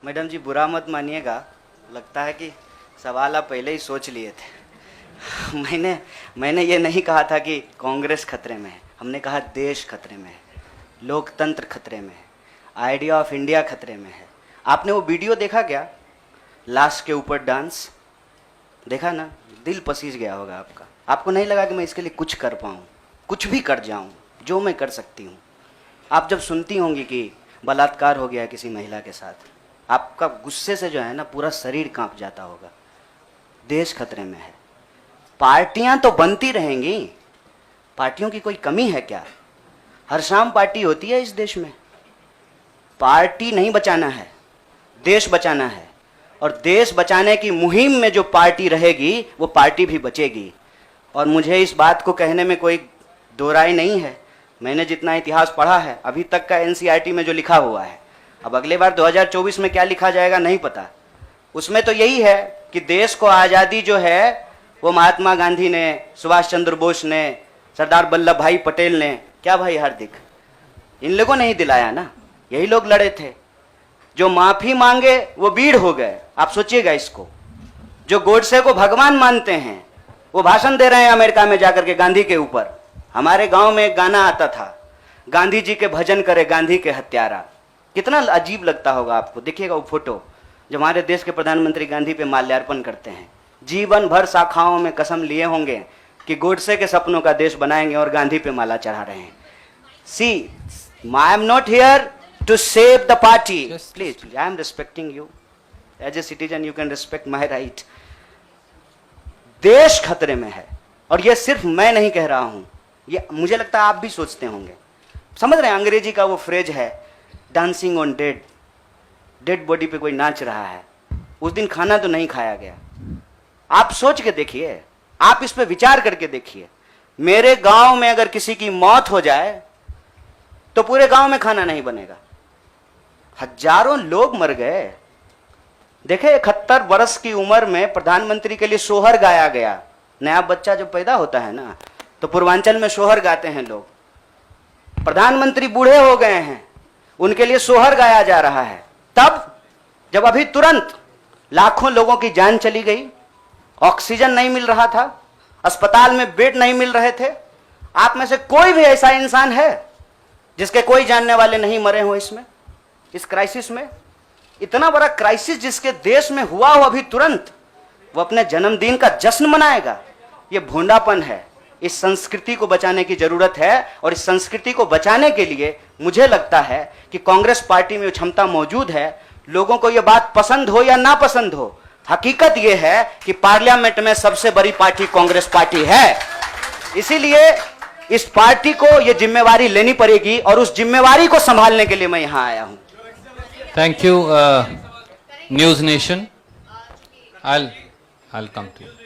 Madam जी बुरा मत मानिएगा, लगता है कि सवाल आप पहले ही सोच लिए थे। मैंने ये नहीं कहा था कि कांग्रेस खतरे में है, हमने कहा देश खतरे में है, लोकतंत्र खतरे में है, आइडिया ऑफ इंडिया खतरे में है। आपने वो वीडियो देखा क्या, लाश के ऊपर डांस देखा ना? दिल पसीज गया होगा आपका। आपको नहीं लगा कि मैं इसके लिए कुछ कर पाऊँ, कुछ भी कर जाऊँ जो मैं कर सकती हूँ। आप जब सुनती होंगी कि बलात्कार हो गया किसी महिला के साथ, आपका गुस्से से जो है ना पूरा शरीर कांप जाता होगा। देश खतरे में है। पार्टियां तो बनती रहेंगी, पार्टियों की कोई कमी है क्या? हर शाम पार्टी होती है इस देश में। पार्टी नहीं बचाना है, देश बचाना है। और देश बचाने की मुहिम में जो पार्टी रहेगी वो पार्टी भी बचेगी। और मुझे इस बात को कहने में कोई दो राय नहीं है। मैंने जितना इतिहास पढ़ा है अभी तक का एनसीईआरटी में जो लिखा हुआ है, अब अगले बार 2024 में क्या लिखा जाएगा नहीं पता। उसमें तो यही है कि देश को आज़ादी जो है वो महात्मा गांधी ने, सुभाष चंद्र बोस ने, सरदार वल्लभ भाई पटेल ने, क्या भाई हार्दिक, इन लोगों ने ही दिलाया ना। यही लोग लड़े थे। जो माफी मांगे वो वीर हो गए। आप सोचिएगा इसको। जो गोडसे को भगवान मानते हैं वो भाषण दे रहे हैं अमेरिका में जाकर के गांधी के ऊपर। हमारे गांव में एक गाना आता था, गांधी जी के भजन करे गांधी के हत्यारा। कितना अजीब लगता होगा आपको। देखिएगा वो फोटो जब हमारे देश के प्रधानमंत्री गांधी पे माल्यार्पण करते हैं। जीवन भर शाखाओं में कसम लिए होंगे कि गोडसे के सपनों का देश बनाएंगे और गांधी पे माला चढ़ा रहे हैं। See, I am not here to save the party, please, I am respecting you as a citizen, you can respect my right. देश खतरे में है। और ये सिर्फ मैं नहीं कह रहा हूं, ये मुझे लगता है आप भी सोचते होंगे। समझ रहे हैं, अंग्रेजी का वो फ्रेज है dancing on dead, dead body पे कोई नाच रहा है। उस दिन खाना तो नहीं खाया गया। आप सोच के देखिए, आप इस पे विचार करके देखिए। मेरे गांव में अगर किसी की मौत हो जाए तो पूरे गांव में खाना नहीं बनेगा। हजारों लोग मर गए। देखे 71 वर्ष की उम्र में प्रधानमंत्री के लिए सोहर गाया गया। नया बच्चा जब पैदा होता है ना तो पूर्वांचल में सोहर गाते हैं लोग। प्रधानमंत्री बूढ़े हो गए हैं, उनके लिए सोहर गाया जा रहा है। तब जब अभी तुरंत लाखों लोगों की जान चली गई, ऑक्सीजन नहीं मिल रहा था, अस्पताल में बेड नहीं मिल रहे थे। आप में से कोई भी ऐसा इंसान है जिसके कोई जानने वाले नहीं मरे हो इसमें, इस क्राइसिस में? इतना बड़ा क्राइसिस जिसके देश में हुआ हो अभी तुरंत, वो अपने जन्मदिन का जश्न मनाएगा? ये भोंडापन है। इस संस्कृति को बचाने की जरूरत है। और इस संस्कृति को बचाने के लिए मुझे लगता है कि कांग्रेस पार्टी में क्षमता मौजूद है। लोगों को यह बात पसंद हो या ना पसंद हो, हकीकत यह है कि पार्लियामेंट में सबसे बड़ी पार्टी कांग्रेस पार्टी है। इसीलिए इस पार्टी को यह जिम्मेवारी लेनी पड़ेगी और उस जिम्मेवारी को संभालने के लिए मैं यहां आया हूं। Thank you news nation. I'll come to you.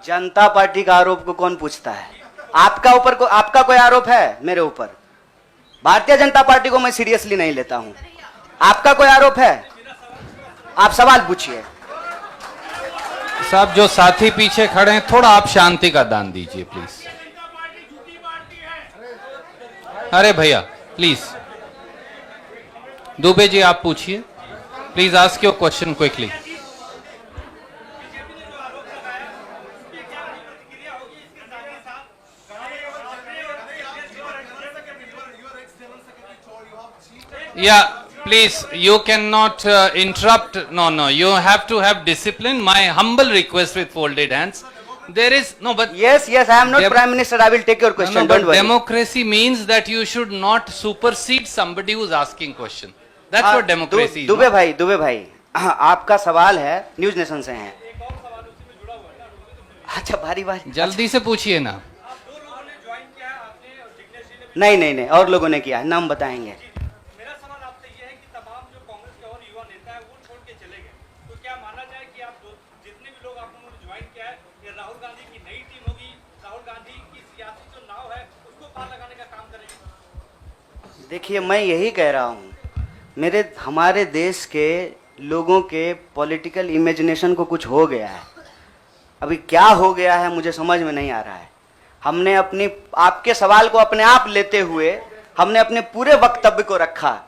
Janata party का आरोप को कौन पूछता है? आपका कोई आरोप है मेरे ऊपर? भारतीय जनता पार्टी को मैं सीरियसली नहीं लेता हूं। आपका कोई आरोप है? आप सवाल पूछिए। साहब, जो साथी पीछे खड़े हैं, थोड़ा आप शांति का दान दीजिए प्लीज। अरे भैया प्लीज, दुबे जी आप पूछिए please, ask your question quickly. Yeah, please, you cannot interrupt. No, you have to have discipline. My humble request with folded hands. There is no, but yes, I am not Prime Minister. I will take your question. No, don't worry. Democracy means that you should not supersede somebody who's asking question. That's what democracy is. Dubey भाई, आपका सवाल है, news nation से हैं। अच्छा, बारी जल्दी से पूछिए ना। नहीं, और लोगों ने किया है, नाम बताएंगे। देखिए, मैं यही कह रहा हूँ, हमारे देश के लोगों के पॉलिटिकल इमेजिनेशन को कुछ हो गया है। अभी क्या हो गया है मुझे समझ में नहीं आ रहा है। हमने अपनी आपके सवाल को अपने आप लेते हुए हमने अपने पूरे वक्तव्य को रखा।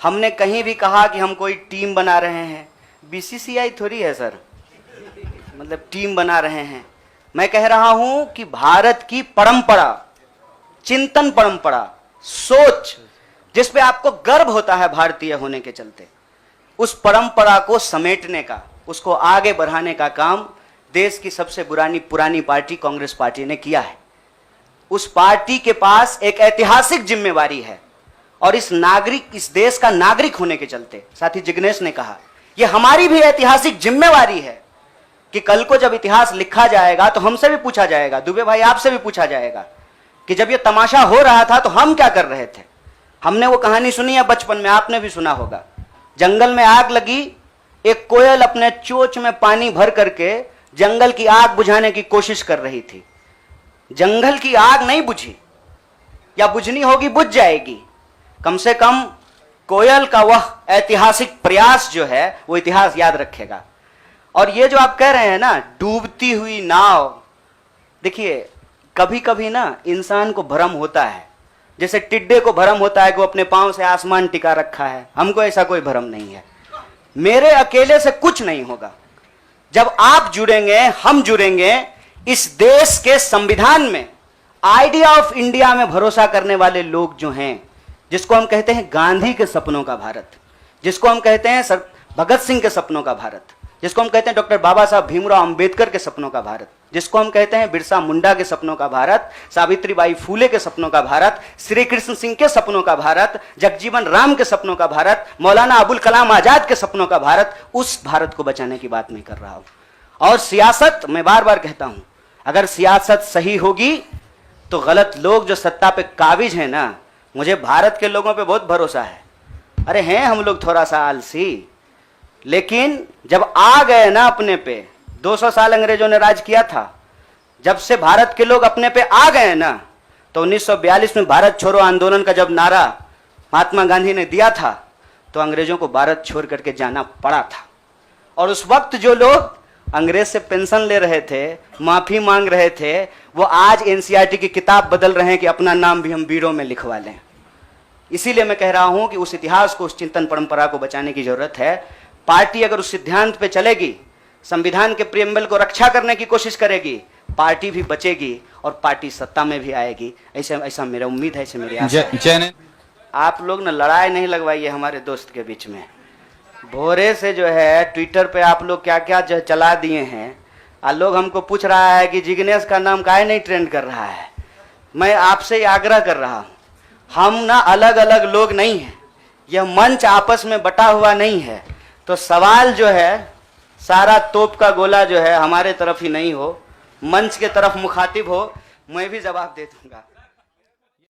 हमने कहीं भी कहा कि हम कोई टीम बना रहे हैं, बीसीसीआई थोड़ी है सर, मतलब टीम बना रहे हैं। मैं कह रहा हूं कि भारत की परंपरा, चिंतन परंपरा, सोच, जिस पे आपको गर्व होता है भारतीय होने के चलते, उस परंपरा को समेटने का, उसको आगे बढ़ाने का काम देश की सबसे पुरानी पार्टी कांग्रेस पार्टी ने किया है। उस पार्टी के पास एक ऐतिहासिक जिम्मेवारी है और इस देश का नागरिक होने के चलते, साथी जिग्नेश ने कहा, यह हमारी भी ऐतिहासिक जिम्मेवारी है कि कल को जब इतिहास लिखा जाएगा तो हमसे भी पूछा जाएगा, दुबे भाई आपसे भी पूछा जाएगा कि जब यह तमाशा हो रहा था तो हम क्या कर रहे थे। हमने वो कहानी सुनी है बचपन में, आपने भी सुना होगा। जंगल में आग लगी, एक कोयल अपने चोंच में पानी भर करके जंगल की आग बुझाने की कोशिश कर रही थी। जंगल की आग नहीं बुझी, या बुझनी होगी बुझ जाएगी। कम से कम कोयल का वह ऐतिहासिक प्रयास जो है वो इतिहास याद रखेगा। और ये जो आप कह रहे हैं ना, डूबती हुई नाव, देखिए कभी कभी ना इंसान को भ्रम होता है, जैसे टिड्डे को भ्रम होता है कि वो अपने पांव से आसमान टिका रखा है। हमको ऐसा कोई भ्रम नहीं है। मेरे अकेले से कुछ नहीं होगा। जब आप जुड़ेंगे, हम जुड़ेंगे, इस देश के संविधान में, आइडिया ऑफ इंडिया में भरोसा करने वाले लोग जो हैं, जिसको हम कहते हैं गांधी के सपनों का भारत, जिसको हम कहते हैं भगत सिंह के सपनों का भारत, जिसको हम कहते हैं डॉक्टर बाबा साहब भीमराव अंबेडकर के सपनों का भारत, जिसको हम कहते हैं बिरसा मुंडा के सपनों का भारत, सावित्रीबाई फूले के सपनों का भारत, श्री कृष्ण सिंह के सपनों का भारत, जगजीवन राम के सपनों का भारत, मौलाना अबुल कलाम आजाद के सपनों का भारत, उस भारत को बचाने की बात मैं कर रहा हूं। और सियासत, मैं बार बार कहता हूं, अगर सियासत सही होगी तो गलत लोग जो सत्ता पे काबिज हैं ना, मुझे भारत के लोगों पे बहुत भरोसा है। अरे हैं हम लोग थोड़ा सा आलसी, लेकिन जब आ गए ना अपने पे, 200 साल अंग्रेजों ने राज किया था, जब से भारत के लोग अपने पे आ गए ना, तो 1942 में भारत छोड़ो आंदोलन का जब नारा महात्मा गांधी ने दिया था, तो अंग्रेजों को भारत छोड़ करके जाना पड़ा था। और उस वक्त जो लोग अंग्रेज से पेंशन ले रहे थे, माफी मांग रहे थे, वो आज एनसीईआरटी की किताब बदल रहे हैं कि अपना नाम भी हम बीड़ों में लिखवा लें। इसीलिए मैं कह रहा हूं कि उस इतिहास को, उस चिंतन परंपरा को बचाने की जरूरत है। पार्टी अगर उस सिद्धांत पे चलेगी, संविधान के प्रियम्बल को रक्षा करने की कोशिश करेगी, पार्टी भी बचेगी और पार्टी सत्ता में भी आएगी। ऐसा मेरा उम्मीद है, ऐसे मेरी आशा है। आप लोग ना लड़ाई नहीं लगवाइए हमारे दोस्त के बीच में। भोरे से जो है ट्विटर पे आप लोग क्या क्या जो चला दिए हैं, लोग हमको पूछ रहा है कि जिग्नेश का नाम काहे नहीं ट्रेंड कर रहा है। मैं आपसे आग्रह कर रहा हूं, हम ना अलग अलग लोग नहीं हैं, यह मंच आपस में बटा हुआ नहीं है। तो सवाल जो है, सारा तोप का गोला जो है हमारे तरफ ही नहीं हो, मंच के तरफ मुखातिब हो, मैं भी जवाब दे दूंगा।